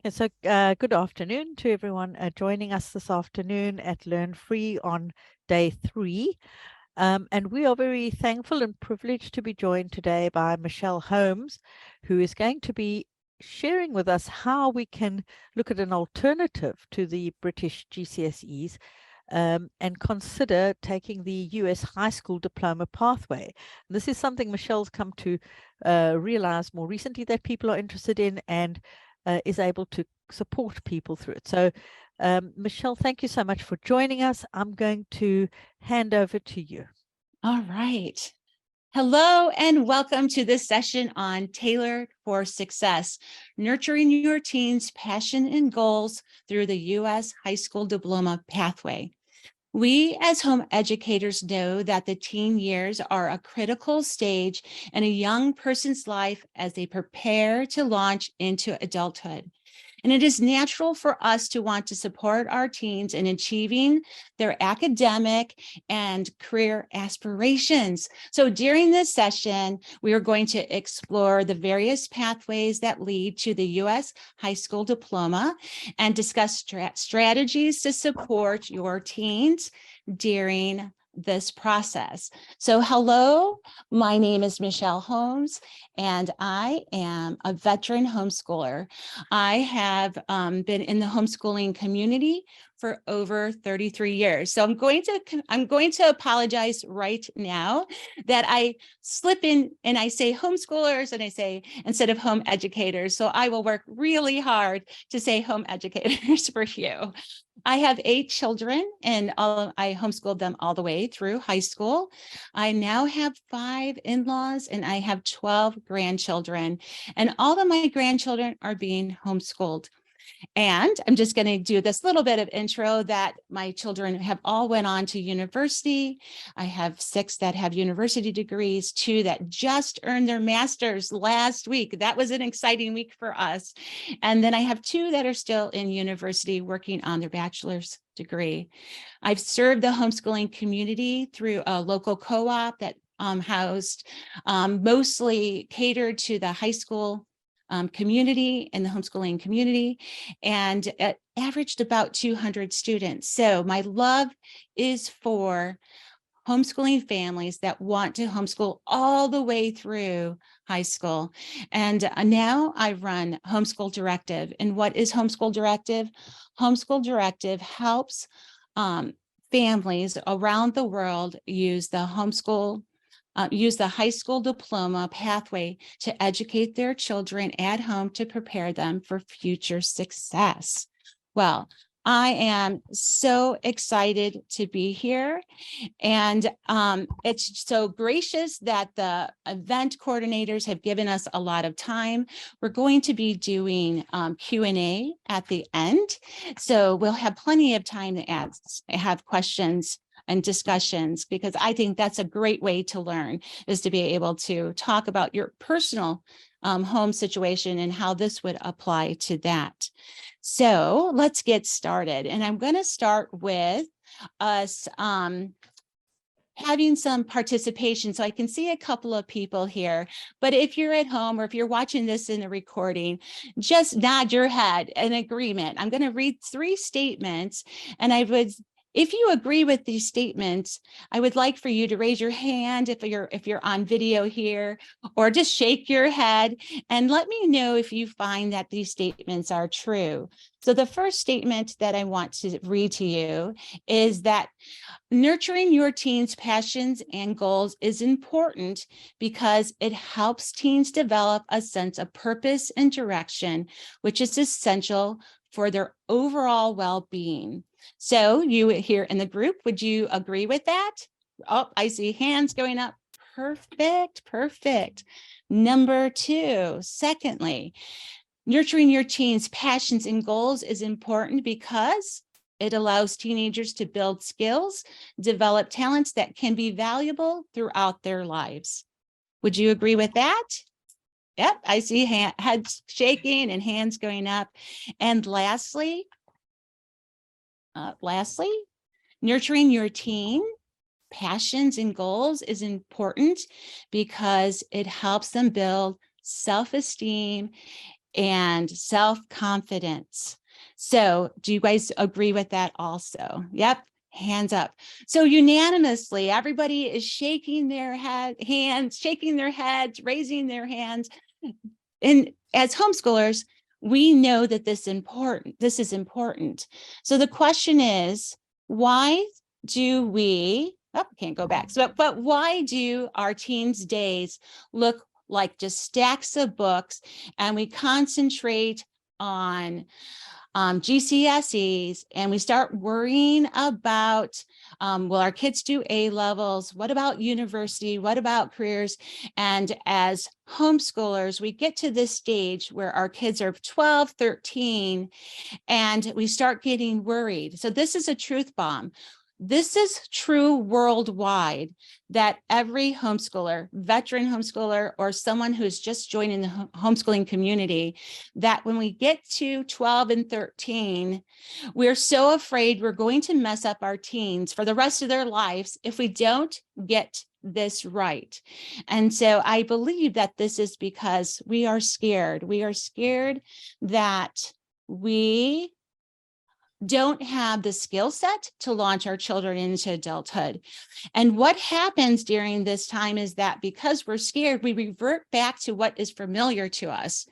Good afternoon to everyone joining us this afternoon at Learn Free on day 3. And we are very thankful and privileged to be joined today by Michele Holmes, who is going to be sharing with us how we can look at an alternative to the British GCSEs and consider taking the US high school diploma pathway. This is something Michele's come to realize more recently that people are interested in and is able to support people through it. So Michele, thank you so much for joining us. I'm going to hand over to you. All right. Hello and welcome to this session on Tailored for Success, Nurturing Your Teen's Passion and Goals through the U.S. High School Diploma Pathway. We as home educators know that the teen years are a critical stage in a young person's life as they prepare to launch into adulthood. And it is natural for us to want to support our teens in achieving their academic and career aspirations. So during this session, we are going to explore the various pathways that lead to the U.S. high school diploma and discuss strategies to support your teens during this process. So hello, my name is Michele Holmes, and I am a veteran homeschooler. I have been in the homeschooling community for over 33 years. So I'm going to apologize right now that I slip in and I say homeschoolers and I say instead of home educators. So I will work really hard to say home educators for you. I have 8 children and I homeschooled them all the way through high school. I now have 5 in-laws and I have 12 grandchildren, and all of my grandchildren are being homeschooled. And I'm just going to do this little bit of intro that my children have all went on to university. I have 6 that have university degrees, 2 that just earned their master's last week. That was an exciting week for us. And then I have 2 that are still in university working on their bachelor's degree. I've served the homeschooling community through a local co-op that housed mostly catered to the high school community and the homeschooling community, and it averaged about 200 students. So my love is for homeschooling families that want to homeschool all the way through high school. And now I run Homeschool Directive. And what is Homeschool Directive? Homeschool Directive helps families around the world use the high school diploma pathway to educate their children at home to prepare them for future success. Well, I am so excited to be here, and it's so gracious that the event coordinators have given us a lot of time. We're going to be doing Q&A at the end, so we'll have plenty of time to have questions and discussions, because I think that's a great way to learn, is to be able to talk about your personal home situation and how this would apply to that. So let's get started. And I'm going to start with us having some participation. So I can see a couple of people here, but if you're at home or if you're watching this in the recording, just nod your head in agreement. I'm going to read 3 statements, and if you agree with these statements, I would like for you to raise your hand if you're on video here, or just shake your head and let me know if you find that these statements are true. So the first statement that I want to read to you is that nurturing your teens' passions and goals is important because it helps teens develop a sense of purpose and direction, which is essential for their overall well-being. So you here in the group, would you agree with that? Oh, I see hands going up. Perfect, perfect. Number 2, secondly, nurturing your teens' passions and goals is important because it allows teenagers to build skills, develop talents that can be valuable throughout their lives. Would you agree with that? Yep, I see heads shaking and hands going up. And lastly, nurturing your teen passions and goals is important because it helps them build self-esteem and self-confidence. So do you guys agree with that also? Yep. Hands up. So unanimously, everybody is shaking their hands, shaking their heads, raising their hands. And as homeschoolers, we know that this is important. So the question is, why do we, can't go back. So, but why do our teens' days look like just stacks of books, and we concentrate on GCSEs, and we start worrying about, will our kids do A levels? What about university? What about careers? And as homeschoolers, we get to this stage where our kids are 12, 13, and we start getting worried. So this is a truth bomb. This is true worldwide, that every homeschooler, veteran homeschooler, or someone who's just joining the homeschooling community, that when we get to 12 and 13, we're so afraid we're going to mess up our teens for the rest of their lives if we don't get this right. And so I believe that this is because we are scared. We are scared that we don't have the skill set to launch our children into adulthood. And what happens during this time is that because we're scared, we revert back to what is familiar to us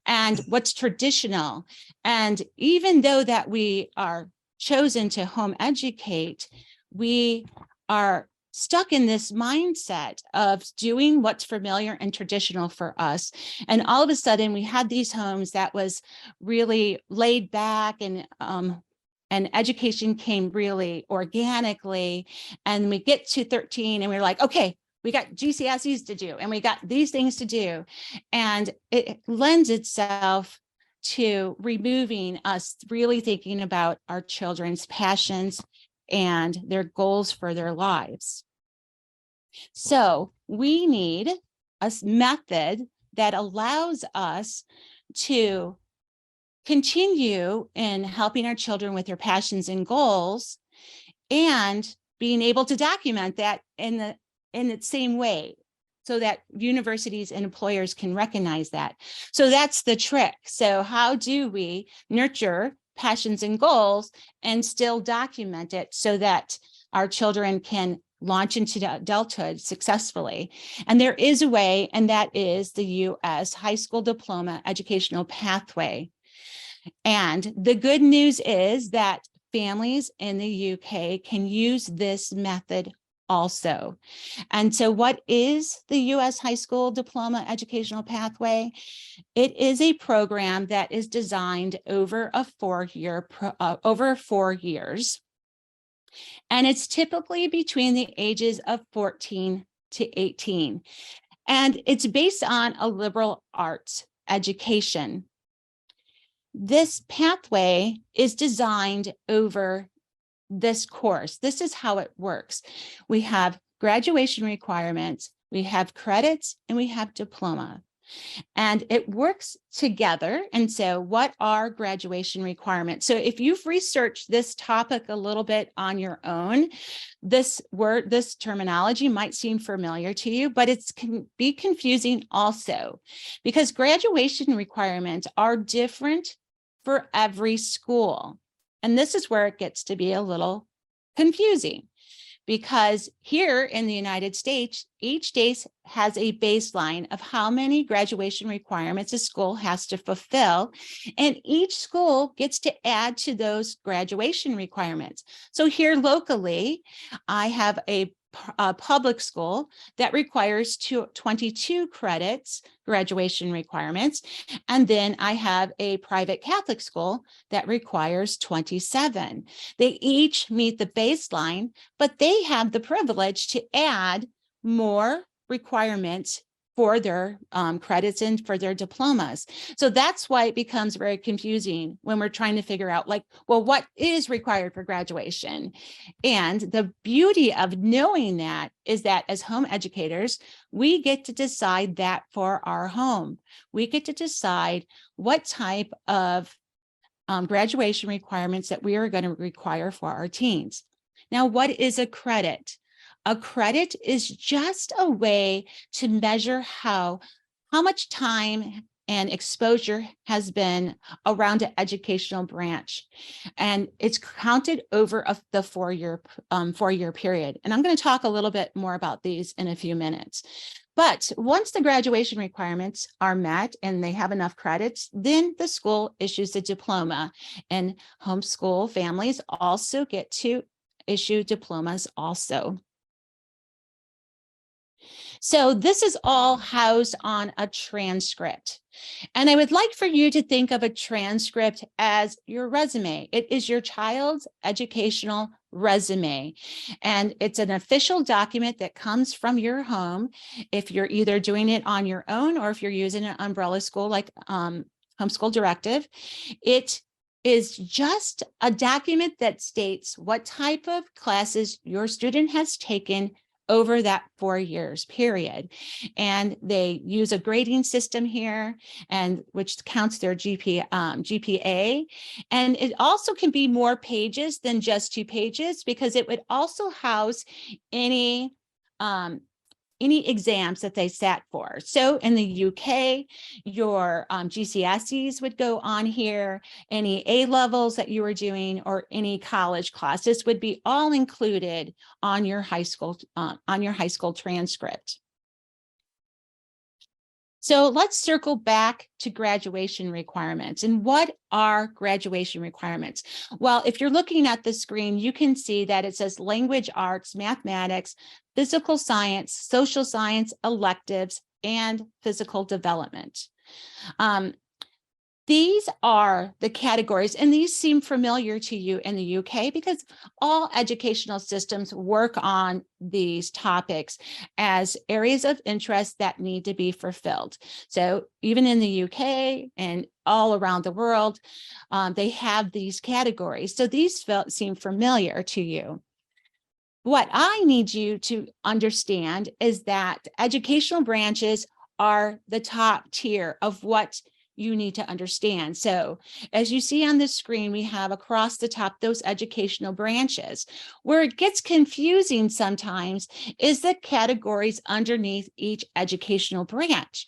and what's traditional. And even though that we are chosen to home educate, we are stuck in this mindset of doing what's familiar and traditional for us. And all of a sudden we had these homes that was really laid back, and education came really organically. And we get to 13 and we're like, okay, we got GCSEs to do, and we got these things to do. And it lends itself to removing us really thinking about our children's passions and their goals for their lives. So we need a method that allows us to continue in helping our children with their passions and goals, and being able to document that in the same way, so that universities and employers can recognize that. So that's the trick. So how do we nurture passions and goals and still document it so that our children can launch into adulthood successfully? And there is a way, and that is the U.S. High School Diploma Educational Pathway. And the good news is that families in the UK can use this method also. And so what is the U.S. High School Diploma Educational Pathway? It is a program that is designed over 4 years. And it's typically between the ages of 14 to 18. And it's based on a liberal arts education. This pathway is designed over this course. This is how it works. We have graduation requirements, we have credits, and we have diploma. And it works together. And so what are graduation requirements? So if you've researched this topic a little bit on your own, this terminology might seem familiar to you, but it can be confusing also, because graduation requirements are different for every school. And this is where it gets to be a little confusing, because here in the United States, each state has a baseline of how many graduation requirements a school has to fulfill, and each school gets to add to those graduation requirements. So here locally, I have a public school that requires 22 credits graduation requirements. And then I have a private Catholic school that requires 27. They each meet the baseline, but they have the privilege to add more requirements for their credits and for their diplomas. So that's why it becomes very confusing when we're trying to figure out, like, well, what is required for graduation? And the beauty of knowing that is that as home educators, we get to decide that for our home. We get to decide what type of graduation requirements that we are going to require for our teens. Now, what is a credit? A credit is just a way to measure how much time and exposure has been around an educational branch, and it's counted over the four-year period. And I'm going to talk a little bit more about these in a few minutes. But once the graduation requirements are met and they have enough credits, then the school issues a diploma, and homeschool families also get to issue diplomas also. So this is all housed on a transcript. And I would like for you to think of a transcript as your resume. It is your child's educational resume. And it's an official document that comes from your home if you're either doing it on your own or if you're using an umbrella school like Homeschool Directive. It is just a document that states what type of classes your student has taken over that 4 years period. And they use a grading system here, and which counts their GPA. And it also can be more pages than just 2 pages, because it would also house any exams that they sat for. So in the UK, your GCSEs would go on here, any A levels that you were doing, or any college classes would be all included on your high school transcript. So let's circle back to graduation requirements. And what are graduation requirements? Well, if you're looking at the screen, you can see that it says language arts, mathematics, physical science, social science, electives, and physical development. These are the categories, and these seem familiar to you in the UK because all educational systems work on these topics as areas of interest that need to be fulfilled. So even in the UK and all around the world, they have these categories. So these seem familiar to you. What I need you to understand is that educational branches are the top tier of what you need to understand. So as you see on the screen, we have across the top those educational branches. Where it gets confusing sometimes is the categories underneath each educational branch.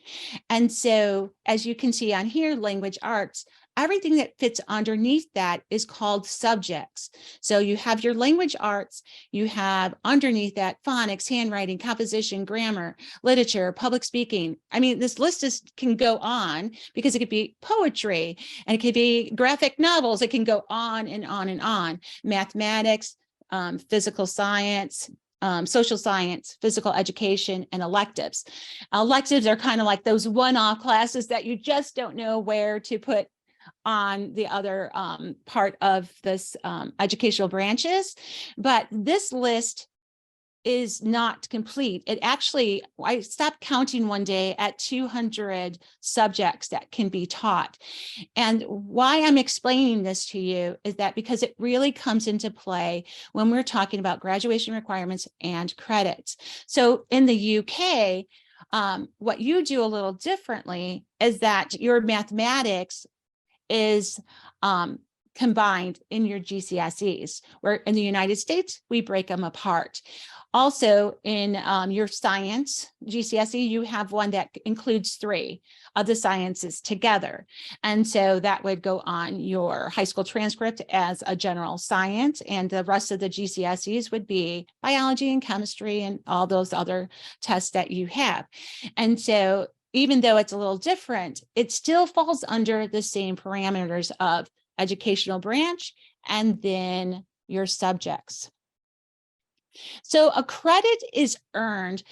And so as you can see on here, language arts, everything that fits underneath that is called subjects. So you have your language arts, you have underneath that phonics, handwriting, composition, grammar, literature, public speaking. I mean, this list can go on because it could be poetry and it could be graphic novels. It can go on and on and on. Mathematics, physical science, social science, physical education, and electives. Electives are kind of like those one-off classes that you just don't know where to put on the other part of this educational branches. But this list is not complete. It actually, I stopped counting one day at 200 subjects that can be taught. And why I'm explaining this to you is that because it really comes into play when we're talking about graduation requirements and credits. So in the UK, what you do a little differently is that your mathematics is combined in your GCSEs, where in the United States, we break them apart. Also in your science GCSE, you have one that includes 3 of the sciences together. And so that would go on your high school transcript as a general science, and the rest of the GCSEs would be biology and chemistry and all those other tests that you have. And so even though it's a little different, it still falls under the same parameters of educational branch and then your subjects. So a credit is earned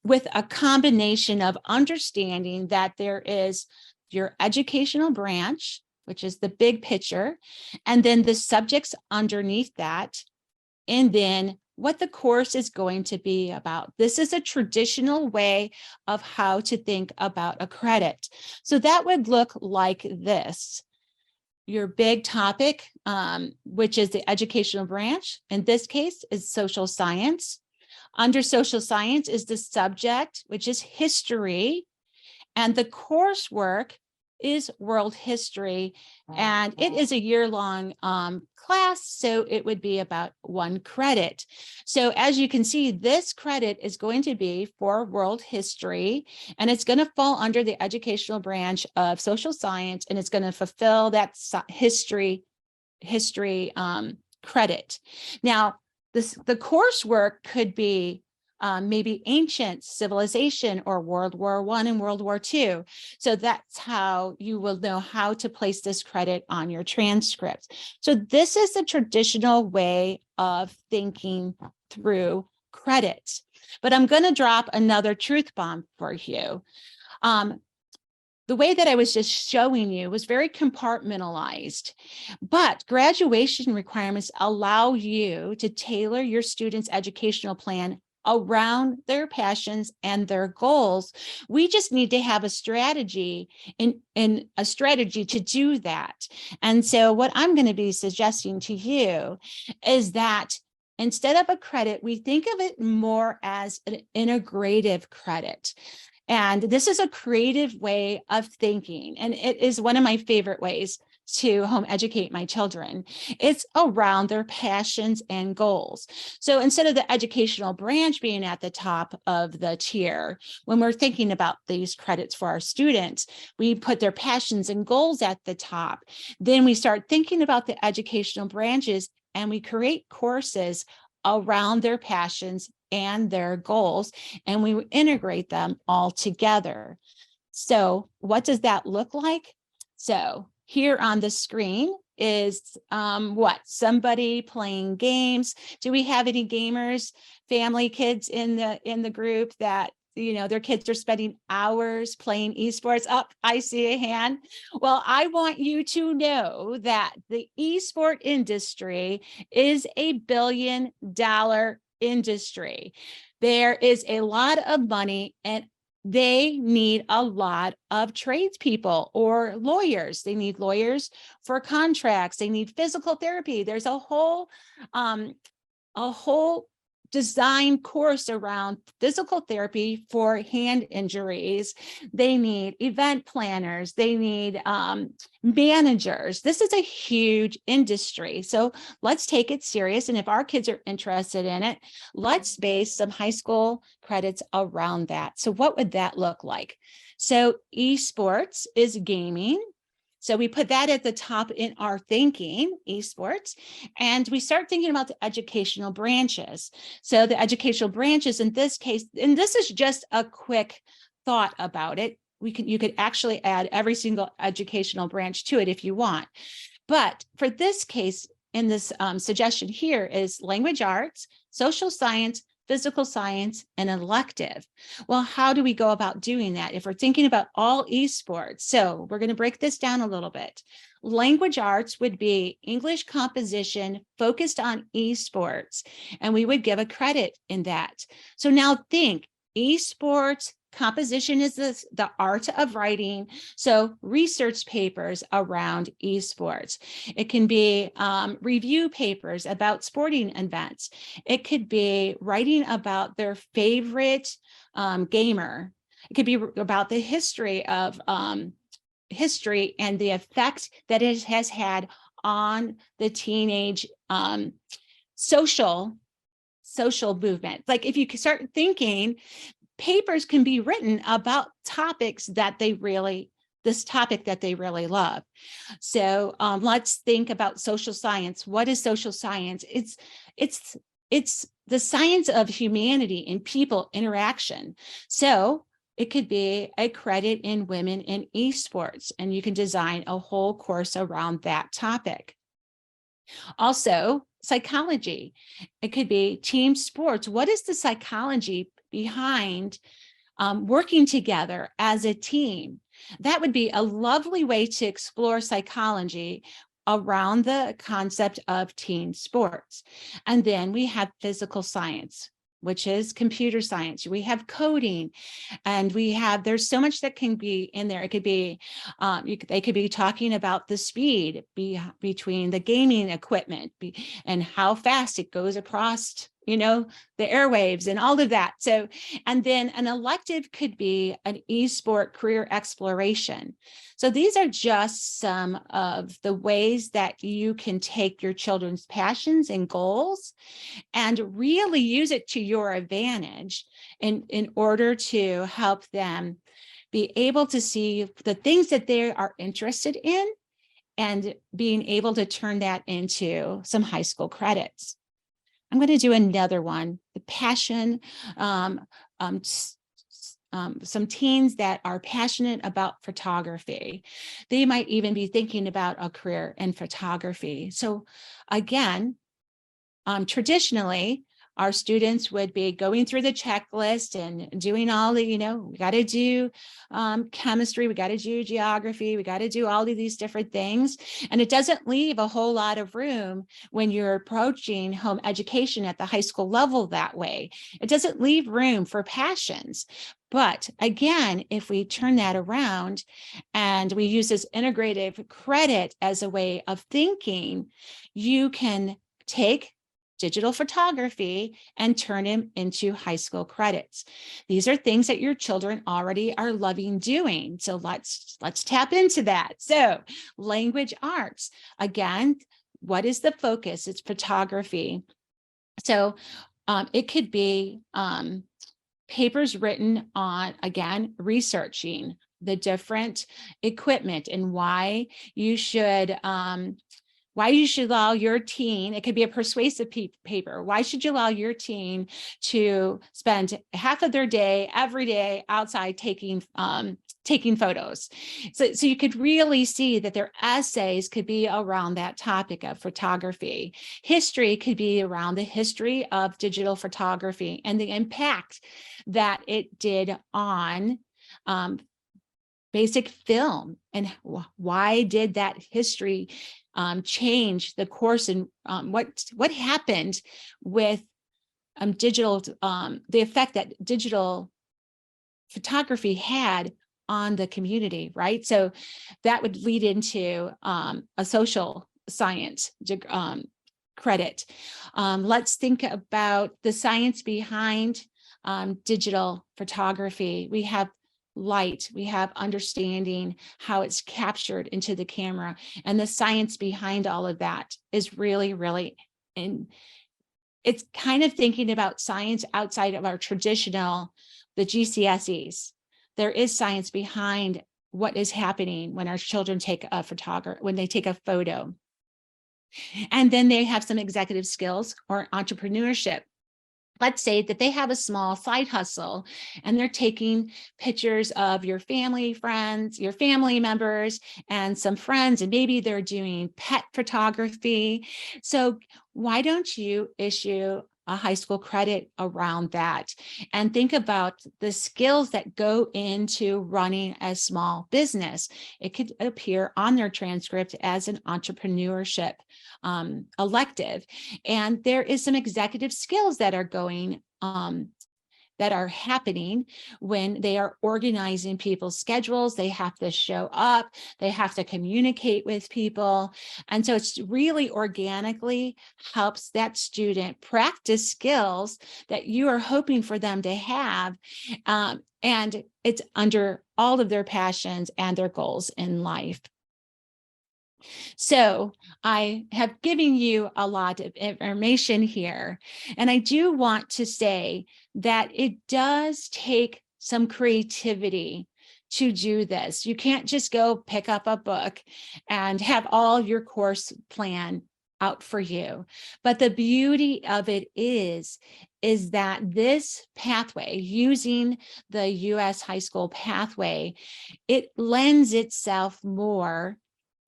with a combination of understanding that there is your educational branch, which is the big picture, and then the subjects underneath that, and then what the course is going to be about. This is a traditional way of how to think about a credit. So that would look like this. Your big topic, which is the educational branch, in this case is social science. Under social science is the subject, which is history, and the coursework is world history. And it is a year-long class, so it would be about 1 credit. So as you can see, this credit is going to be for world history, and it's going to fall under the educational branch of social science, and it's going to fulfill that history credit. Now, the coursework could be maybe ancient civilization or World War I and World War II. So that's how you will know how to place this credit on your transcript. So this is the traditional way of thinking through credits. But I'm going to drop another truth bomb for you. The way that I was just showing you was very compartmentalized, but graduation requirements allow you to tailor your students' educational plan around their passions and their goals. We just need to have a strategy and a strategy to do that. And so what I'm going to be suggesting to you is that instead of a credit, we think of it more as an integrative credit. And this is a creative way of thinking. And it is one of my favorite ways to home educate my children. It's around their passions and goals. So instead of the educational branch being at the top of the tier, when we're thinking about these credits for our students, we put their passions and goals at the top. Then we start thinking about the educational branches and we create courses around their passions and their goals, and we integrate them all together. So what does that look like? So here on the screen is somebody playing games. Do we have any gamers, family, kids in the group that their kids are spending hours playing esports? I see a hand. Well, I want you to know that the esport industry is a billion-dollar industry. There is a lot of money, and they need a lot of tradespeople or lawyers. They need lawyers for contracts. They need physical therapy. There's a whole design course around physical therapy for hand injuries. They need event planners. They need managers. This is a huge industry. So let's take it serious. And if our kids are interested in it, let's base some high school credits around that. So what would that look like? So esports is gaming. So we put that at the top in our thinking, esports, and we start thinking about the educational branches. So the educational branches in this case, and this is just a quick thought about it. You could actually add every single educational branch to it if you want. But for this case, in this suggestion here is language arts, social science, physical science, and elective. Well, how do we go about doing that if we're thinking about all esports? So we're going to break this down a little bit. Language arts would be English composition focused on esports, and we would give a credit in that. So now think, esports composition is the art of writing. So research papers around esports. It can be review papers about sporting events. It could be writing about their favorite gamer. It could be about the history of history and the effect that it has had on the teenage social movement. Like if you start thinking, papers can be written about topics that they really love. So let's think about social science. What is social science? It's the science of humanity and people interaction. So it could be a credit in women in esports, and you can design a whole course around that topic. Also, psychology. It could be team sports. What is the psychology behind working together as a team? That would be a lovely way to explore psychology around the concept of team sports. And then we have physical science, which is computer science. We have coding, and there's so much that can be in there. It could be, they could be talking about the speed between the gaming equipment and how fast it goes across the airwaves and all of that. So, and then an elective could be an e-sport career exploration. So these are just some of the ways that you can take your children's passions and goals and really use it to your advantage in order to help them be able to see the things that they are interested in and being able to turn that into some high school credits. I'm going to do another one, the passion. Some teens that are passionate about photography. They might even be thinking about a career in photography. So again, traditionally, our students would be going through the checklist and doing all the, we got to do chemistry, we got to do geography, we got to do all of these different things. And it doesn't leave a whole lot of room when you're approaching home education at the high school level that way. It doesn't leave room for passions. But again, if we turn that around and we use this integrative credit as a way of thinking, you can take digital photography and turn them into high school credits. These are things that your children already are loving doing. So let's tap into that. So language arts, again, what is the focus? It's photography. So it could be papers written on, again, researching the different equipment and why you should allow your teen, it could be a persuasive paper. Why should you allow your teen to spend half of their day, every day outside taking photos? So you could really see that their essays could be around that topic of photography. History could be around the history of digital photography and the impact that it did on basic film, and why did that history change the course, and what happened with digital, the effect that digital photography had on the community, right? So that would lead into a social science credit. Let's think about the science behind digital photography. We have light, we have understanding how it's captured into the camera, and the science behind all of that is really, really, and it's kind of thinking about science outside of our traditional, the GCSEs. There is science behind what is happening when our children take a when they take a photo. And then they have some executive skills or entrepreneurship. Let's say that they have a small side hustle and they're taking pictures of your family, friends, your family members, and some friends, and maybe they're doing pet photography. So why don't you issue a high school credit around that and think about the skills that go into running a small business? It could appear on their transcript as an entrepreneurship elective. And there is some executive skills that are going that are happening when they are organizing people's schedules. They have to show up, they have to communicate with people. And so it's really organically helps that student practice skills that you are hoping for them to have. And it's under all of their passions and their goals in life. So I have given you a lot of information here, and I do want to say that it does take some creativity to do this. You can't just go pick up a book and have all your course plan out for you. But the beauty of it is that this pathway, using the U.S. high school pathway, it lends itself more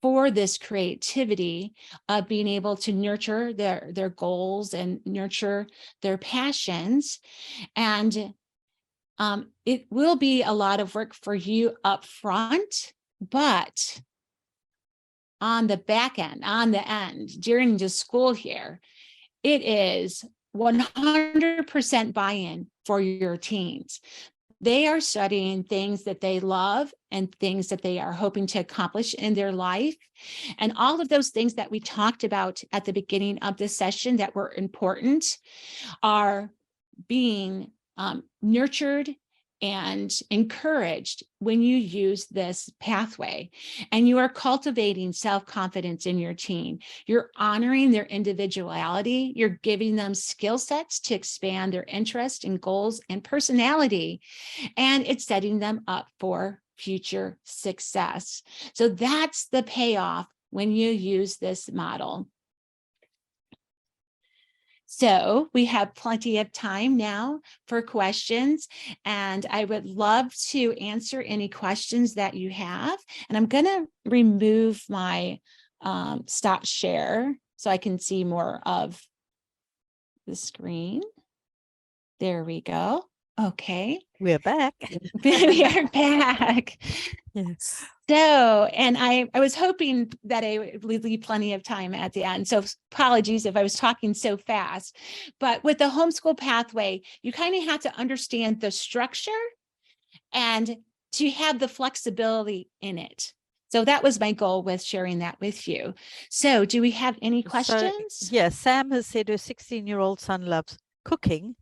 for this creativity of being able to nurture their goals and nurture their passions. And it will be a lot of work for you up front, but on the back end, on the end, during the school year, it is 100% buy-in for your teens. They are studying things that they love and things that they are hoping to accomplish in their life. And all of those things that we talked about at the beginning of this session that were important are being nurtured and encouraged when you use this pathway. And you are cultivating self-confidence in your teen. You're honoring their individuality. You're giving them skill sets to expand their interest and goals and personality. And it's setting them up for future success. So that's the payoff when you use this model. So we have plenty of time now for questions, and I would love to answer any questions that you have. And I'm going to remove my stop share so I can see more of the screen. There we go. Okay. We're back. We are back. Yes. So, and I was hoping that I would leave plenty of time at the end. So apologies if I was talking so fast, but with the homeschool pathway, you kind of have to understand the structure and to have the flexibility in it. So that was my goal with sharing that with you. So do we have any questions? So, yeah, Sam has said her 16-year-old son loves cooking.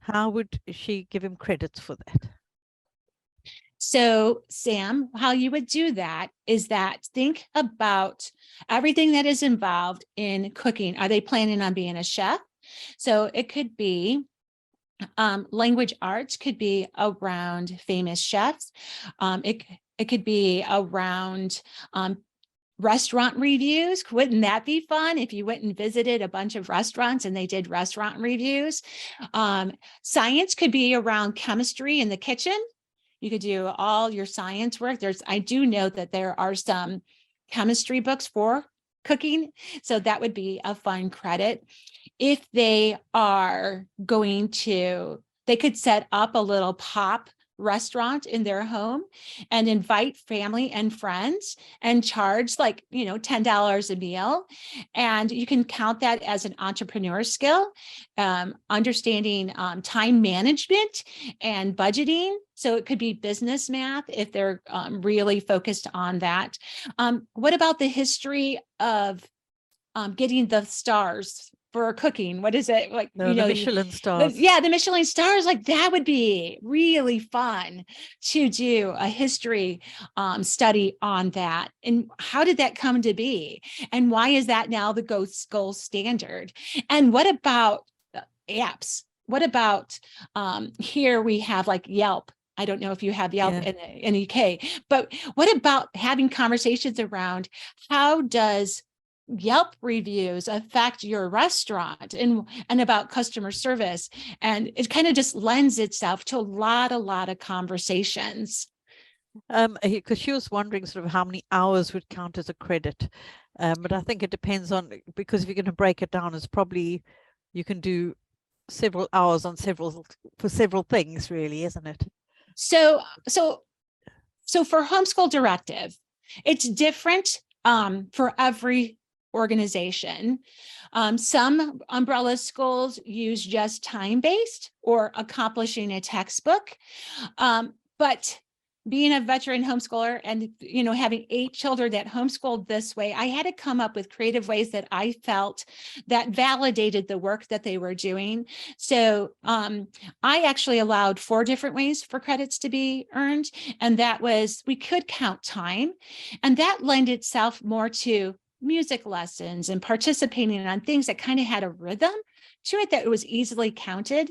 How would she give him credits for that? So, Sam, how you would do that is that think about everything that is involved in cooking. Are they planning on being a chef? So it could be language arts, could be around famous chefs. It could be around restaurant reviews. Wouldn't that be fun if you went and visited a bunch of restaurants and they did restaurant reviews? Science could be around chemistry in the kitchen. You could do all your science work. I do know that there are some chemistry books for cooking, so that would be a fun credit. If they are going to, they could set up a little pop restaurant in their home and invite family and friends and charge like, $10 a meal. And you can count that as an entrepreneur skill, understanding time management and budgeting. So it could be business math if they're really focused on that. What about the history of getting the stars for cooking? What is it like? The Michelin stars. The Michelin stars, like that would be really fun to do a history study on that. And how did that come to be? And why is that now the gold standard? And what about apps? What about here we have like Yelp. I don't know if you have Yelp in the UK, but what about having conversations around how does Yelp reviews affect your restaurant and about customer service? And it kind of just lends itself to a lot of conversations. Because she was wondering sort of how many hours would count as a credit. But I think it depends on, because if you're going to break it down, it's probably, you can do several hours on for several things, really, isn't it? So for Homeschool Directive, it's different for every organization. Some umbrella schools use just time-based or accomplishing a textbook. But being a veteran homeschooler and, having 8 children that homeschooled this way, I had to come up with creative ways that I felt that validated the work that they were doing. So I actually allowed 4 different ways for credits to be earned. And that was, we could count time, and that lent itself more to music lessons and participating on things that kind of had a rhythm to it that it was easily counted.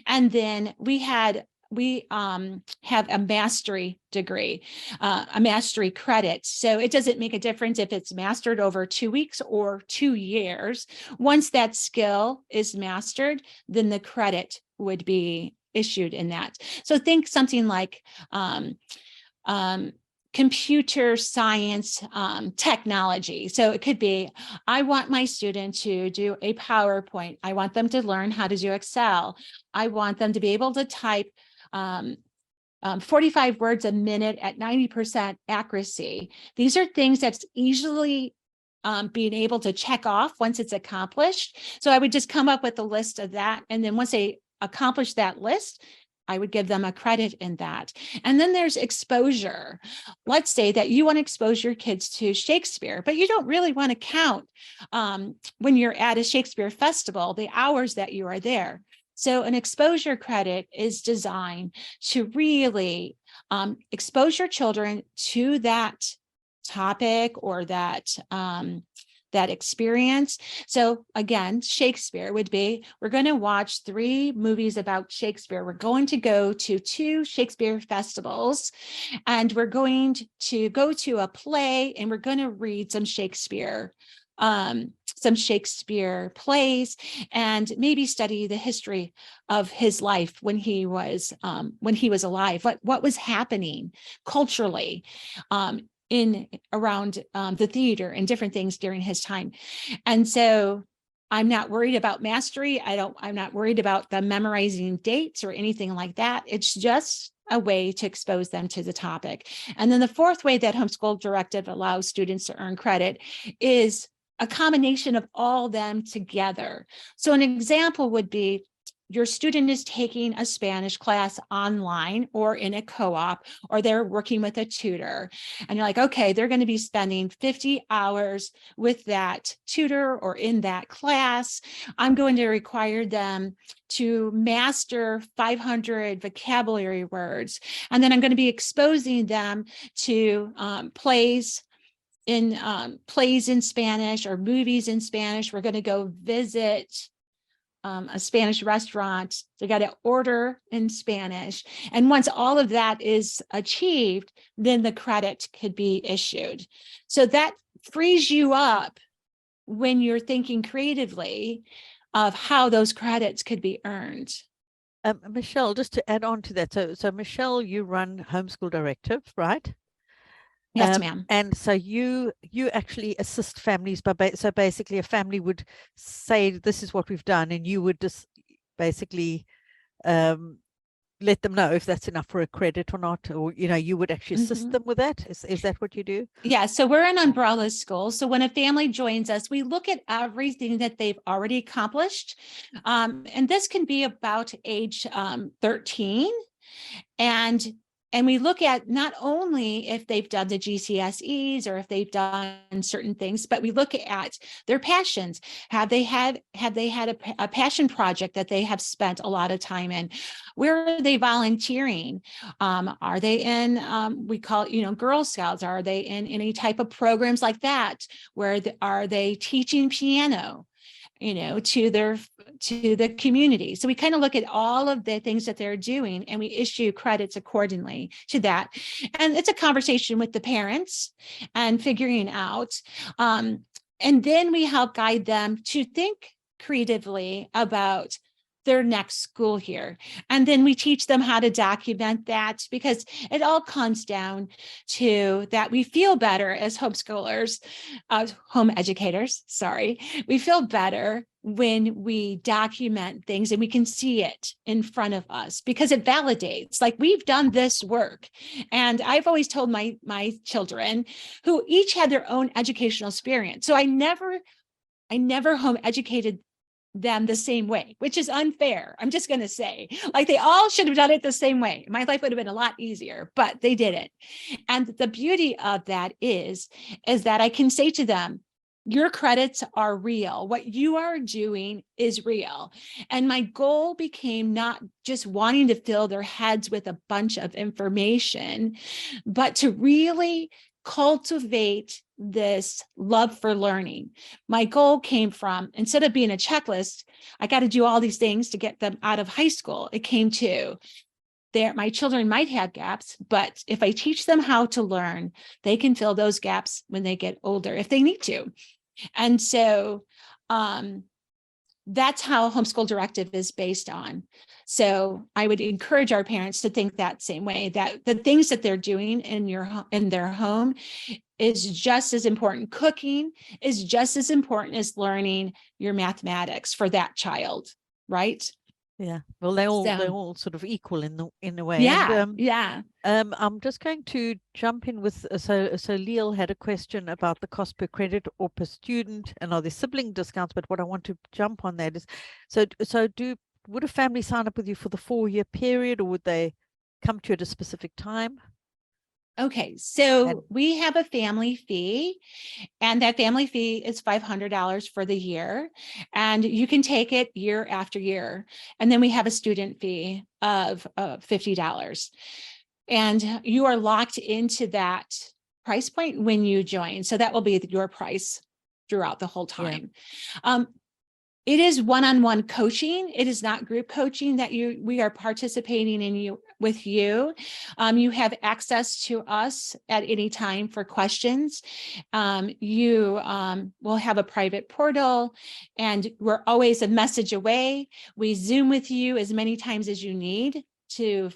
And then we have a mastery degree, a mastery credit. So it doesn't make a difference if it's mastered over 2 weeks or 2 years. Once that skill is mastered, then the credit would be issued in that. So think something like computer science technology. So it could be, I want my student to do a PowerPoint. I want them to learn how to do Excel. I want them to be able to type 45 words a minute at 90% accuracy. These are things that's easily being able to check off once it's accomplished. So I would just come up with a list of that. And then once they accomplish that list, I would give them a credit in that. And then there's exposure. Let's say that you want to expose your kids to Shakespeare, but you don't really want to count when you're at a Shakespeare festival, the hours that you are there. So an exposure credit is designed to really expose your children to that topic or that experience. So again, Shakespeare would be, we're going to watch 3 movies about Shakespeare. We're going to go to 2 Shakespeare festivals, and we're going to go to a play, and we're going to read some Shakespeare plays, and maybe study the history of his life when he was alive, what was happening culturally in around the theater and different things during his time. And so I'm not worried about mastery. I'm not worried about them memorizing dates or anything like that. It's just a way to expose them to the topic. And then the 4th way that Homeschool Directive allows students to earn credit is a combination of all them together. So an example would be, your student is taking a Spanish class online or in a co-op, or they're working with a tutor. And you're like, okay, they're going to be spending 50 hours with that tutor or in that class. I'm going to require them to master 500 vocabulary words. And then I'm going to be exposing them to plays in Spanish or movies in Spanish. We're going to go visit a Spanish restaurant. They got to order in Spanish. And once all of that is achieved, then the credit could be issued. So that frees you up when you're thinking creatively of how those credits could be earned. Michele, just to add on to that. So Michele, you run Homeschool Directive, right? Yes, ma'am. And so you actually assist families so basically a family would say, this is what we've done, and you would just basically let them know if that's enough for a credit or not, or you would actually assist them with that. Is that what you do? Yeah, so we're an umbrella school. So when a family joins us, we look at everything that they've already accomplished, and this can be about age 13. And we look at not only if they've done the GCSEs or if they've done certain things, but we look at their passions. Have they had a passion project that they have spent a lot of time in? Where are they volunteering? Are they in, we call it, Girl Scouts? Are they in any type of programs like that? Are they teaching piano? To the community. So we kind of look at all of the things that they're doing, and we issue credits accordingly to that. And it's a conversation with the parents and figuring out. And then we help guide them to think creatively about their next school year. And then we teach them how to document that, because it all comes down to that we feel better as homeschoolers, home educators, sorry. We feel better when we document things and we can see it in front of us, because it validates, like, we've done this work. And I've always told my children, who each had their own educational experience. So I never home educated them the same way, which is unfair. I'm just going to say, like, they all should have done it the same way. My life would have been a lot easier, but they didn't. And the beauty of that is that I can say to them, your credits are real. What you are doing is real. And my goal became not just wanting to fill their heads with a bunch of information, but to really cultivate this love for learning. My goal came from, instead of being a checklist, I got to do all these things to get them out of high school. It came to my children might have gaps, but if I teach them how to learn, they can fill those gaps when they get older, if they need to. And so that's how Homeschool Directive is based on. So I would encourage our parents to think that same way, that the things that they're doing in their home is just as important. Cooking is just as important as learning your mathematics for that child, right? Yeah. Well, they're all sort of equal in a way. Yeah. And, yeah. I'm just going to jump in with so Leal had a question about the cost per credit or per student, and are there sibling discounts? But what I want to jump on that is, so do would a family sign up with you for the 4-year period, or would they come to you at a specific time? Okay, so And we have a family fee, and that family fee is $500 for the year, and you can take it year after year. And then we have a student fee of $50. And you are locked into that price point when you join. So that will be your price throughout the whole yeah, time. It is one-on-one coaching. It is not group coaching that we are participating in with you. You have access to us at any time for questions. You will have a private portal, and we're always a message away. We Zoom with you as many times as you need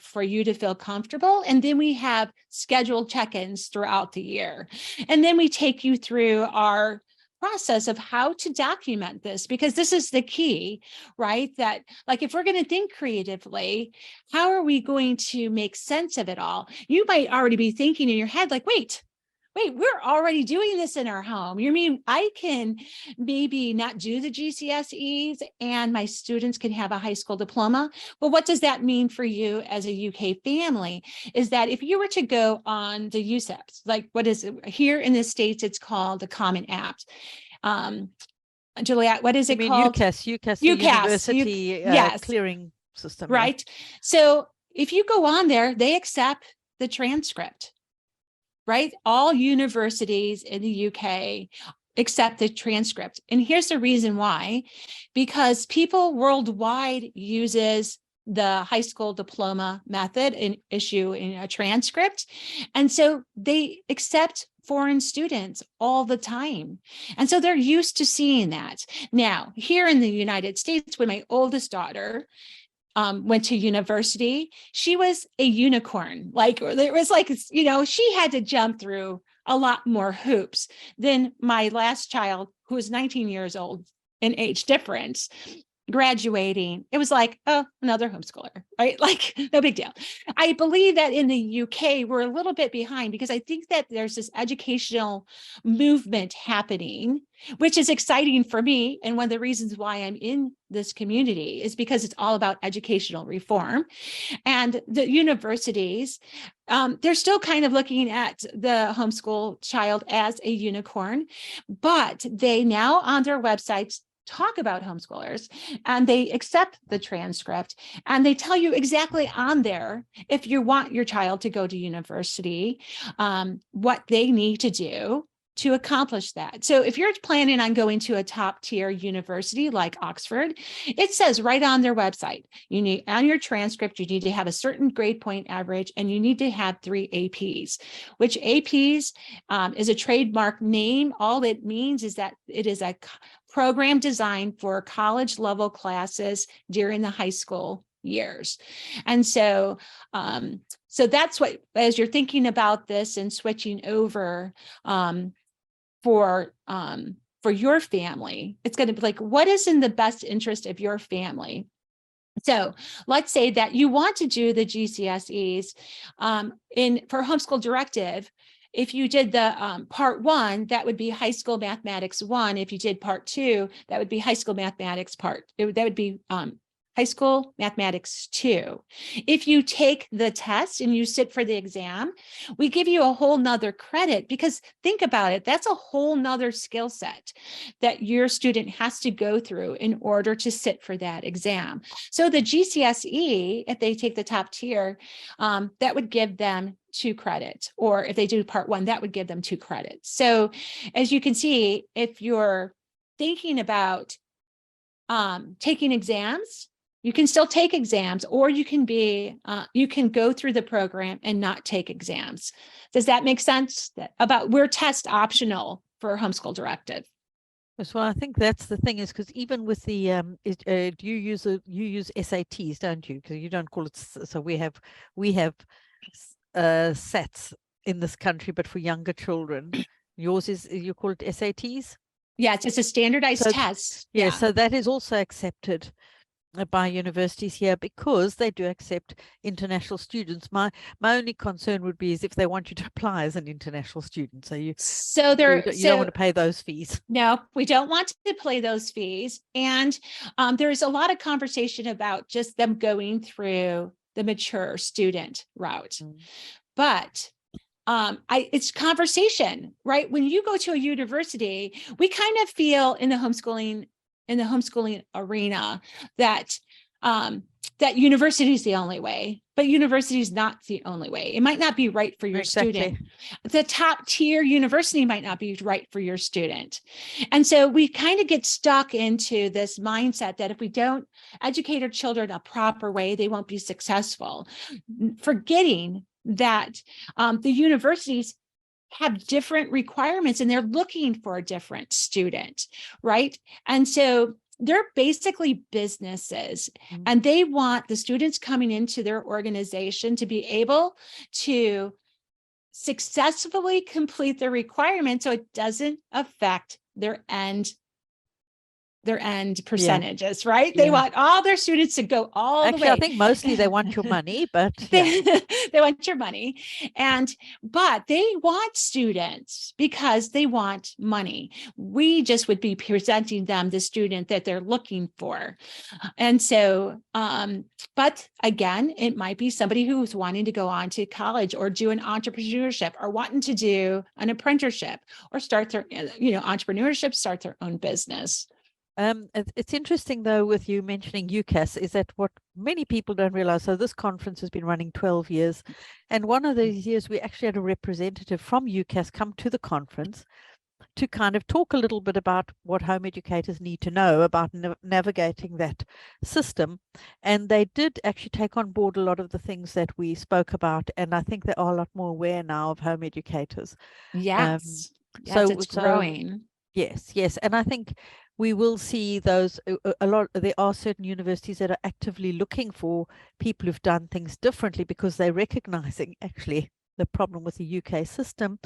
for you to feel comfortable. And then we have scheduled check-ins throughout the year. And then we take you through our process of how to document this, because this is the key, right? That, like, if we're going to think creatively, how are we going to make sense of it all? You might already be thinking in your head, like, wait, we're already doing this in our home. You mean I can maybe not do the GCSEs and my students can have a high school diploma? Well, what does that mean for you as a UK family? Is that if you were to go on the USEPs, like what is it? Here in the States, it's called the Common App. Juliet, what is you it mean called? UCAS, the university Yes, clearing system, right. Yeah. So if you go on there, they accept the transcript. Right? All universities in the UK accept the transcript. And here's the reason why, because people worldwide uses the high school diploma method in issuing a transcript. And so they accept foreign students all the time. And so they're used to seeing that. Now, here in the United States, when my oldest daughter went to university, she was a unicorn. Like, it was like, she had to jump through a lot more hoops than my last child, who was 19 years old in age difference, graduating. It was like, oh, another homeschooler, right? Like, no big deal. I believe that in the UK, we're a little bit behind, because I think that there's this educational movement happening, which is exciting for me. And one of the reasons why I'm in this community is because it's all about educational reform. And the universities, they're still kind of looking at the homeschool child as a unicorn, but they now on their websites talk about homeschoolers, and they accept the transcript, and they tell you exactly on there, if you want your child to go to university, what they need to do to accomplish that. So if you're planning on going to a top tier university like Oxford, it says right on their website, you need, on your transcript, you need to have a certain grade point average, and you need to have 3 APs, which APs is a trademark name. All it means is that it is a program designed for college level classes during the high school years. And so, so that's what, as you're thinking about this and switching over, for your family, it's going to be like, what is in the best interest of your family? So let's say that you want to do the GCSEs for homeschool directive. If you did the part 1, that would be high school mathematics 1. If you did part 2, that would be high school mathematics that would be high school mathematics 2. If you take the test and you sit for the exam, we give you a whole nother credit, because think about it, that's a whole nother skill set that your student has to go through in order to sit for that exam. So the GCSE, if they take the top tier, that would give them 2 credits, or if they do part 1, that would give them 2 credits. So as you can see, if you're thinking about taking exams, you can still take exams, or you can go through the program and not take exams. Does that make sense? We're test optional for homeschool directive. So I think that's the thing, is because even with the do you use SATs, don't you? Because you don't call it. So we have SATs in this country, but for younger children. Yours is, you call it SATs? Yeah, it's a standardized test. Yeah, so that is also accepted by universities here because they do accept international students. My only concern would be is if they want you to apply as an international student. So you don't want to pay those fees. No, we don't want to pay those fees. And there's a lot of conversation about just them going through the mature student route. But it's conversation, right? When you go to a university, we kind of feel in the homeschooling arena that that university is the only way, but university is not the only way. It might not be right for your student. The top tier university might not be right for your student. And so we kind of get stuck into this mindset that if we don't educate our children a proper way, they won't be successful, forgetting that the universities have different requirements and they're looking for a different student, right? And so they're basically businesses, and they want the students coming into their organization to be able to successfully complete their requirements so it doesn't affect their end percentages, right? They want all their students to go all the way. I think mostly they want your money, but they want your money. But they want students because they want money. We just would be presenting them the student that they're looking for. And so, but again, it might be somebody who's wanting to go on to college or do an entrepreneurship or wanting to do an apprenticeship or start their, entrepreneurship, start their own business. It's interesting, though, with you mentioning UCAS, is that what many people don't realize. So this conference has been running 12 years. And one of these years, we actually had a representative from UCAS come to the conference to kind of talk a little bit about what home educators need to know about navigating that system. And they did actually take on board a lot of the things that we spoke about. And I think they are a lot more aware now of home educators. Yes. It's growing. Yes. And I think we will see those a lot. There are certain universities that are actively looking for people who've done things differently because they're recognizing actually the problem with the UK system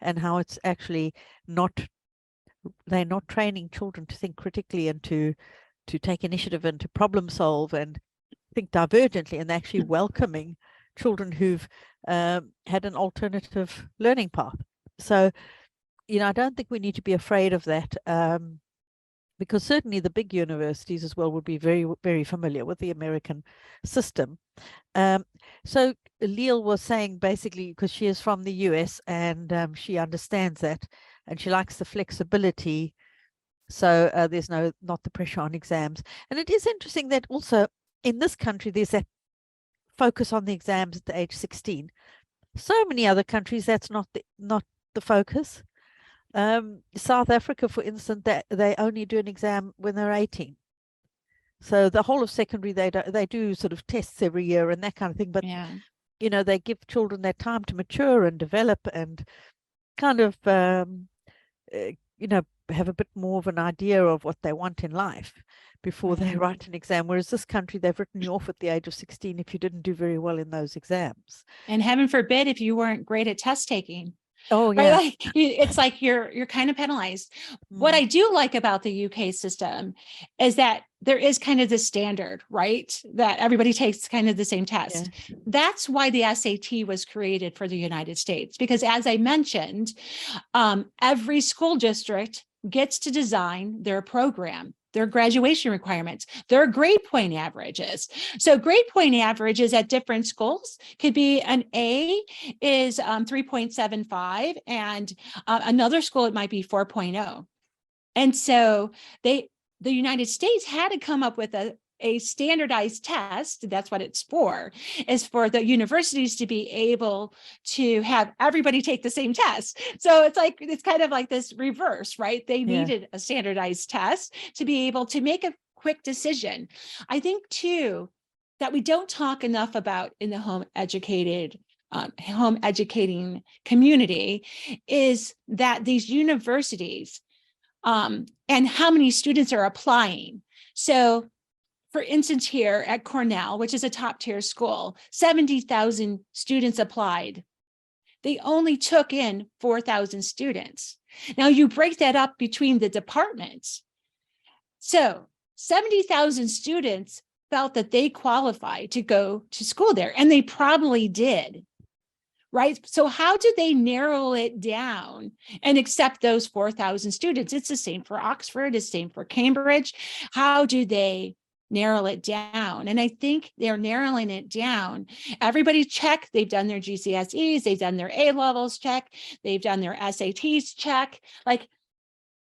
and how it's actually they're not training children to think critically and to take initiative and to problem solve and think divergently, and they're actually welcoming children who've had an alternative learning path. So, I don't think we need to be afraid of that. Because certainly the big universities as well would be very, very familiar with the American system. So Leal was saying basically, because she is from the US and she understands that and she likes the flexibility. So there's not the pressure on exams. And it is interesting that also in this country, there's that focus on the exams at the age 16. So many other countries, that's not the focus. South Africa, for instance, they only do an exam when they're 18. So the whole of secondary, they do sort of tests every year and that kind of thing. But they give children their time to mature and develop and kind of have a bit more of an idea of what they want in life before they write an exam. Whereas this country, they've written you off at the age of 16 if you didn't do very well in those exams. And heaven forbid if you weren't great at test taking. Oh, yeah. Right? It's like you're kind of penalized. What I do like about the UK system is that there is kind of the standard, right? That everybody takes kind of the same test. Yeah. That's why the SAT was created for the United States, because as I mentioned, every school district gets to design their program, their graduation requirements, their grade point averages. So grade point averages at different schools could be an A is 3.75 and another school, it might be 4.0. And so the United States had to come up with a standardized test. That's what it's for, is for the universities to be able to have everybody take the same test. So it's kind of like this reverse, right? They needed a standardized test to be able to make a quick decision. I think too, that we don't talk enough about in the home educating community is that these universities and how many students are applying. So for instance, here at Cornell, which is a top tier school, 70,000 students applied. They only took in 4,000 students. Now you break that up between the departments. So 70,000 students felt that they qualified to go to school there, and they probably did. Right. So how do they narrow it down and accept those 4,000 students? It's the same for Oxford, it's the same for Cambridge. How do they narrow it down? And I think they're narrowing it down. Everybody check, they've done their GCSEs, they've done their A levels check, they've done their SATs check. Like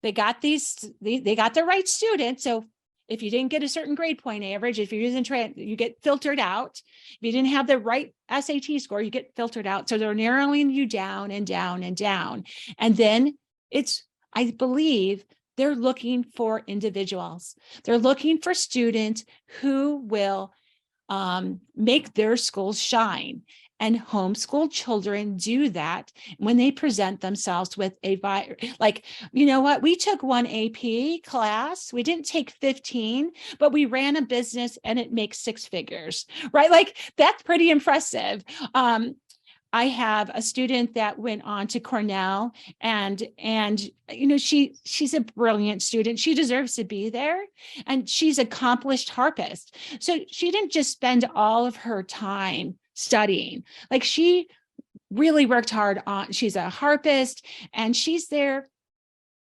they got they got the right students. So if you didn't get a certain grade point average, if you're using you get filtered out. If you didn't have the right SAT score, you get filtered out. So they're narrowing you down and down and down. And then I believe they're looking for individuals. They're looking for students who will make their schools shine. And homeschool children do that when they present themselves with like, you know what, we took one AP class, we didn't take 15, but we ran a business and it makes 6 figures, right? Like that's pretty impressive. I have a student that went on to Cornell, and you know, she's a brilliant student. She deserves to be there, and she's accomplished harpist. So she didn't just spend all of her time studying. Like she really worked hard on, she's a harpist, and she's there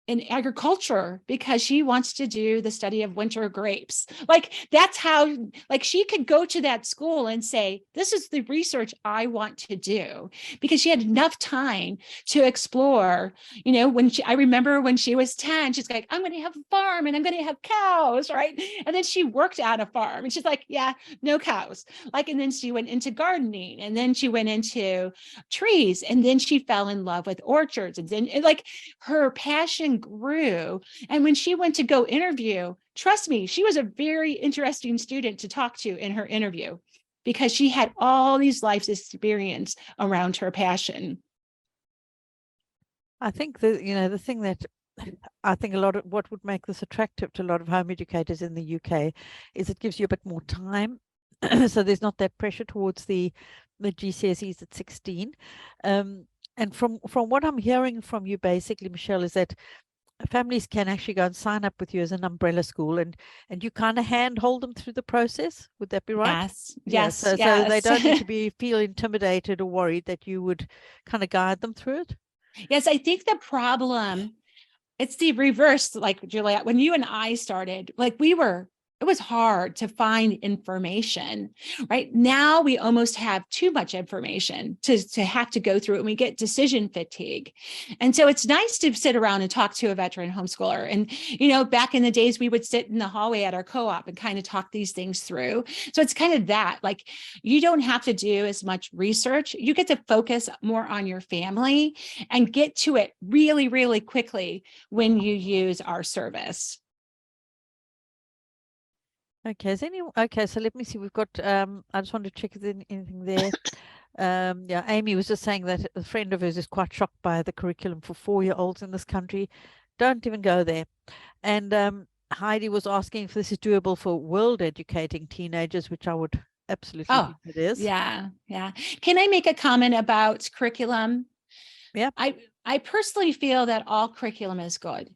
in agriculture because she wants to do the study of winter grapes. Like that's how, like she could go to that school and say, this is the research I want to do, because she had enough time to explore. You know, I remember when she was 10, she's like, I'm going to have a farm and I'm going to have cows, right? And then she worked at a farm and she's like, yeah, no cows. Like, and then she went into gardening, and then she went into trees, and then she fell in love with orchards, and then like her passion grew. And when she went to go interview, trust me, she was a very interesting student to talk to in her interview, because she had all these life's experience around her passion. I think the thing that I think a lot of what would make this attractive to a lot of home educators in the UK is it gives you a bit more time. So there's not that pressure towards the GCSEs at 16. And from what I'm hearing from you, basically, Michele, is that families can actually go and sign up with you as an umbrella school, and you kind of handhold them through the process. Would that be right? Yes, Yeah. yes, So yes. they don't need to feel intimidated or worried, that you would kind of guide them through it. Yes, I think the problem, it's the reverse. Like Juliet, when you and I started, like it was hard to find information. Right now, we almost have too much information to have to go through, and we get decision fatigue. And so it's nice to sit around and talk to a veteran homeschooler. And, you know, back in the days, we would sit in the hallway at our co-op and kind of talk these things through. So it's kind of that, like, you don't have to do as much research. You get to focus more on your family and get to it really, really quickly when you use our service. Okay, so let me see. We've got I just want to check if there's anything there. Yeah, Amy was just saying that a friend of hers is quite shocked by the curriculum for 4-year-olds in this country. Don't even go there. And Heidi was asking if this is doable for world educating teenagers, which I would absolutely think it is. Yeah. Can I make a comment about curriculum? Yeah. I personally feel that all curriculum is good,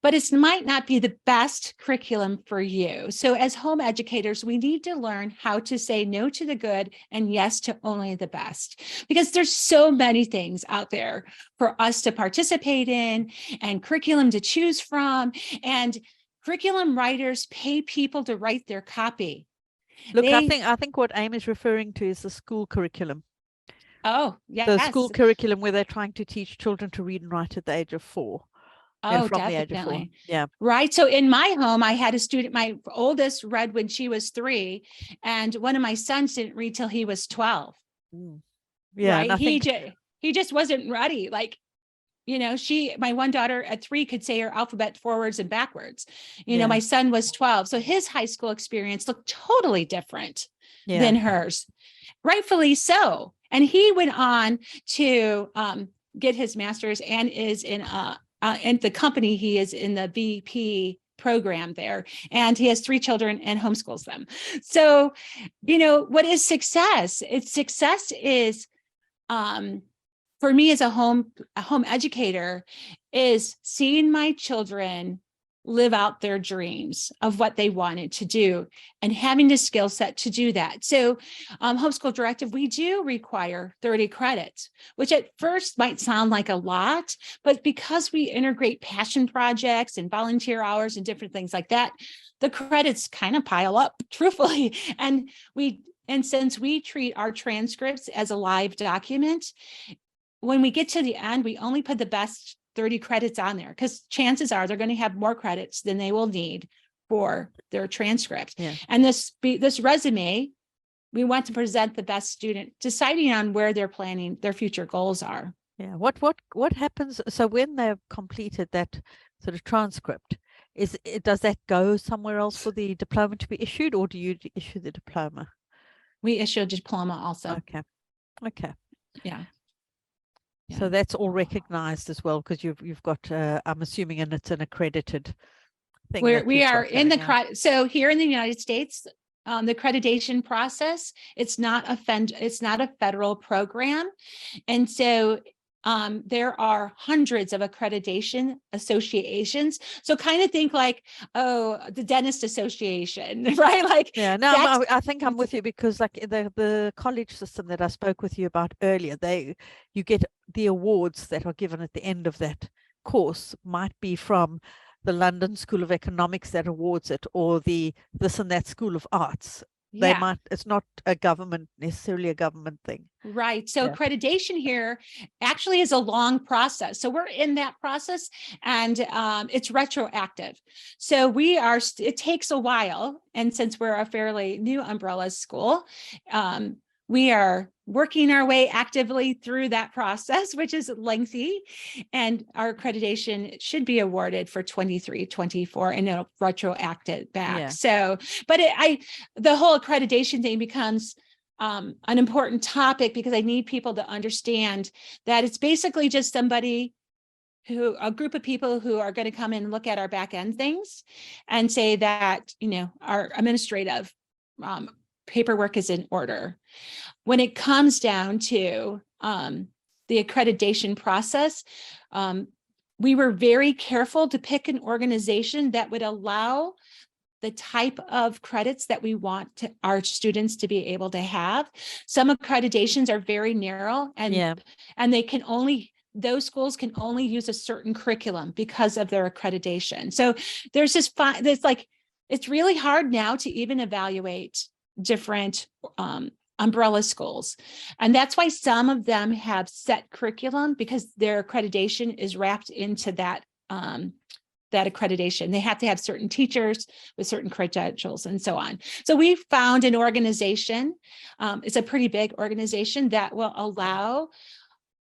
but it might not be the best curriculum for you. So as home educators, we need to learn how to say no to the good and yes to only the best, because there's so many things out there for us to participate in and curriculum to choose from. And curriculum writers pay people to write their copy. Look, I think what Amy is referring to is the school curriculum. Oh, yes. The school curriculum where they're trying to teach children to read and write at the age of 4. Oh, from definitely. the age of 4. Yeah. Right. So in my home, I had a student, my oldest read when she was 3, and one of my sons didn't read till he was 12. Yeah. Right. He just wasn't ready. Like, you know, my one daughter at 3 could say her alphabet forwards and backwards. You know, my son was 12. So his high school experience looked totally different than hers. Rightfully so. And he went on to get his master's and is in and the company, he is in the VP program there, and he has 3 children and homeschools them. So, you know, what is success? Success is, for me as a home educator, is seeing my children live out their dreams of what they wanted to do and having the skill set to do that. So Homeschool Directive, we do require 30 credits, which at first might sound like a lot, but because we integrate passion projects and volunteer hours and different things like that, the credits kind of pile up, truthfully. And since we treat our transcripts as a live document, when we get to the end, we only put the best 30 credits on there because chances are they're going to have more credits than they will need for their transcript. Yeah. And this resume, we want to present the best student, deciding on where they're planning their future goals are. Yeah. What happens? So when they've completed that sort of transcript, does that go somewhere else for the diploma to be issued, or do you issue the diploma? We issue a diploma also. Okay. Okay. Yeah. So that's all recognized as well, because you've got, I'm assuming, and it's an accredited thing. We are in the so here in the United States, the accreditation process, it's not a federal program, and so there are hundreds of accreditation associations. So kind of think like, oh, the dentist association, right? Like, yeah, no, I think I'm with you, because like the college system that I spoke with you about earlier, you get the awards that are given at the end of that course might be from the London School of Economics that awards it, or the this and that School of Arts. They might, it's not necessarily a government thing. Right. So accreditation here actually is a long process. So we're in that process, and it's retroactive. So it takes a while. And since we're a fairly new umbrella school, we are working our way actively through that process, which is lengthy, and our accreditation should be awarded for 23, 24, and it'll retroactive back. Yeah. So, but the whole accreditation thing becomes an important topic, because I need people to understand that it's basically just a group of people who are going to come in and look at our back end things and say that, our administrative paperwork is in order. When it comes down to the accreditation process, we were very careful to pick an organization that would allow the type of credits that we want our students to be able to have. Some accreditations are very narrow, and those schools can only use a certain curriculum because of their accreditation. So it's really hard now to even evaluate different umbrella schools. And that's why some of them have set curriculum, because their accreditation is wrapped into that accreditation. They have to have certain teachers with certain credentials and so on. So we found an organization, it's a pretty big organization, that will allow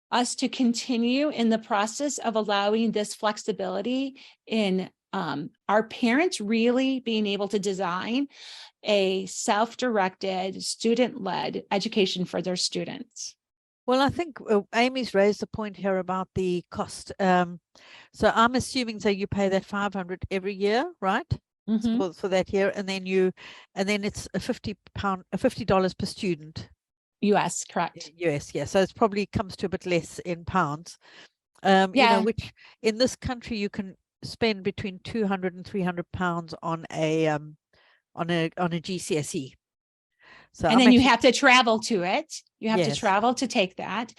us to continue in the process of allowing this flexibility in our parents really being able to design a self-directed, student-led education for their students. Well, I think Amy's raised the point here about the cost. So I'm assuming you pay that $500 every year, right? Mm-hmm. For that year, and then it's $50 per student. US, correct? US, yeah. So it probably comes to a bit less in pounds. Which in this country you can spend between £200 and £300 on a GCSE. So and then you have to travel to it. You have to travel to take that.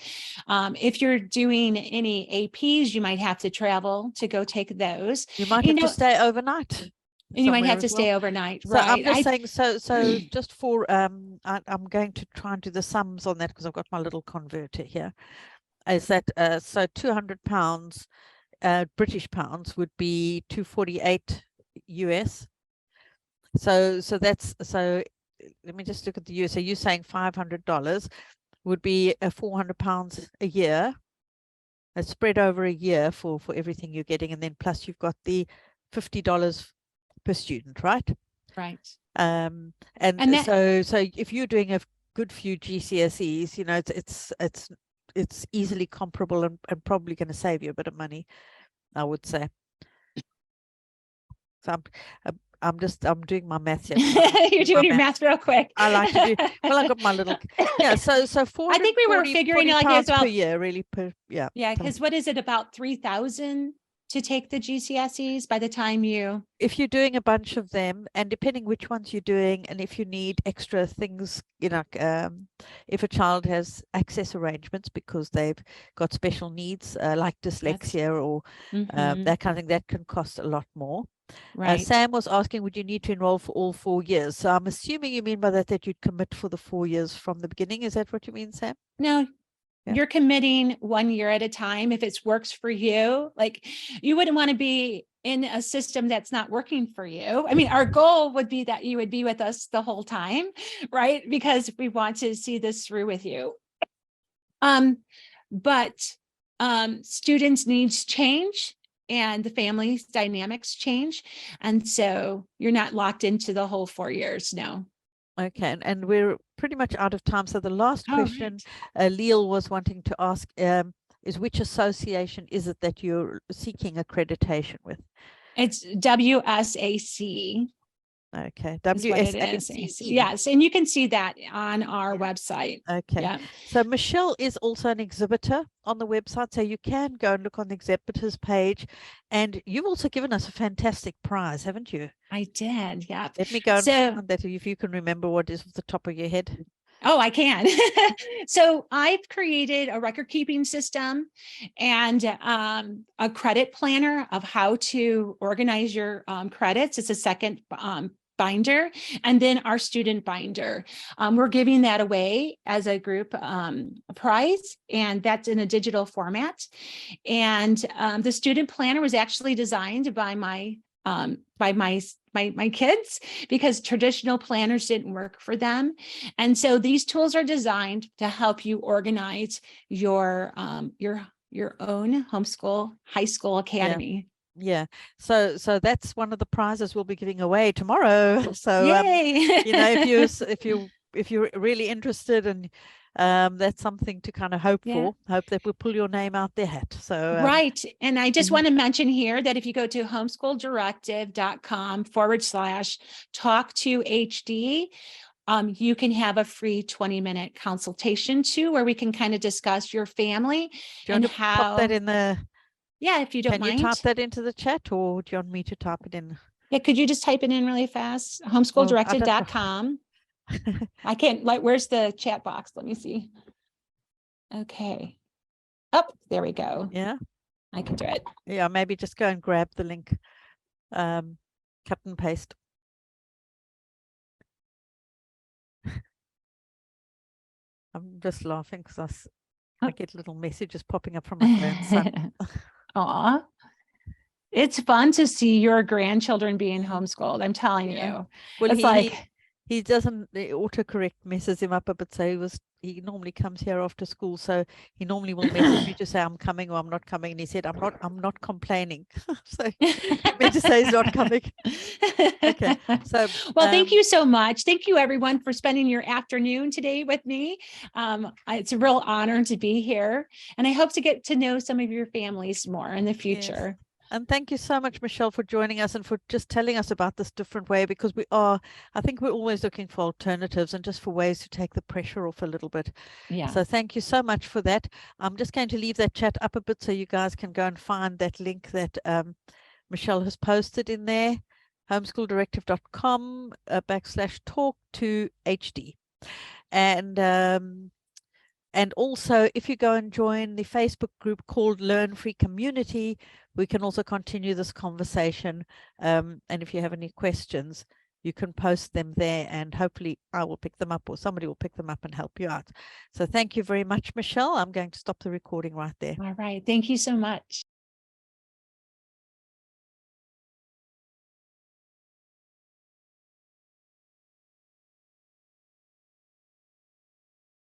If you're doing any APs, you might have to travel to go take those. You might have to stay overnight. And you might have to stay overnight, so right? I'm just saying, so just for, I'm going to try and do the sums on that, because I've got my little converter here. Is that, so £200 British pounds would be 248 US. So let me just look at the US. So you're saying $500 would be £400 a year. It's spread over a year for everything you're getting, and then plus you've got the $50 per student, right? Right. So if you're doing a good few GCSEs, it's easily comparable and probably going to save you a bit of money, I would say. So I'm doing my math here. You're doing your math real quick. I like to do. Well, I got my little. Yeah. So I think we were figuring like about per year, really. Yeah. Yeah, because what is it, about 3,000 to take the GCSEs by the time you? If you're doing a bunch of them, and depending which ones you're doing, and if you need extra things, if a child has access arrangements because they've got special needs, like dyslexia or that kind of thing, that can cost a lot more. Right. Sam was asking, would you need to enroll for all 4 years? So I'm assuming you mean by that you'd commit for the 4 years from the beginning. Is that what you mean, Sam? No, Yeah. you're committing 1 year at a time. If it works for you, like, you wouldn't want to be in a system that's not working for you. I mean, our goal would be that you would be with us the whole time, right? Because we want to see this through with you. But students' needs change and the family's dynamics change. And so you're not locked into the whole 4 years. No. Okay, and we're pretty much out of time. So the last Oh, question Leal was wanting to ask is, which association is it that you're seeking accreditation with? It's WSAC. Okay, Is what it is. WSAC. Yes, and you can see that on our website. Okay, Yeah. So Michele is also an exhibitor on the website, so you can go and look on the exhibitors page. And you've also given us a fantastic prize, haven't you? I did. Yeah. Let me go and find that, if you can remember what is off the top of your head. Oh, I can. So I've created a record keeping system and a credit planner of how to organize your credits. It's a second binder, and then our student binder. We're giving that away as a group prize, and that's in a digital format. And the student planner was actually designed by my kids, because traditional planners didn't work for them. And so these tools are designed to help you organize your own homeschool high school academy. Yeah. So that's one of the prizes we'll be giving away tomorrow. So Yay. if you're really interested, and that's something to kind of hope for. Hope that we'll pull your name out their hat. So right. And I just want to mention here that if you go to homeschooldirective.com/talk2HD, you can have a free 20-minute consultation too, where we can kind of discuss your family. Do you want to pop that in the? Yeah, if you don't mind. Can you type that into the chat, or do you want me to type it in? Yeah, could you just type it in really fast? Homeschooldirective.com. I can't, where's the chat box? Let me see. Okay. Oh, there we go. Yeah. I can do it. Yeah, maybe just go and grab the link, cut and paste. I'm just laughing because I get little messages popping up from my grandson. Aw. It's fun to see your grandchildren being homeschooled. I'm telling you. Well, it's he doesn't, the autocorrect messes him up a bit. So he normally comes here after school. So he normally will message me to say I'm coming or I'm not coming. And he said, I'm not complaining. So he meant to say he's not coming. Okay. So well, thank you so much. Thank you everyone for spending your afternoon today with me. It's a real honor to be here. And I hope to get to know some of your families more in the future. Yes. And thank you so much, Michele, for joining us and for just telling us about this different way, because I think we're always looking for alternatives and just for ways to take the pressure off a little bit. Yeah. So thank you so much for that. I'm just going to leave that chat up a bit so you guys can go and find that link that Michele has posted in there, homeschooldirective.com /talk2HD. And also, if you go and join the Facebook group called Learn Free Community, we can also continue this conversation. And if you have any questions, you can post them there, and hopefully I will pick them up or somebody will pick them up and help you out. So thank you very much, Michele. I'm going to stop the recording right there. All right. Thank you so much.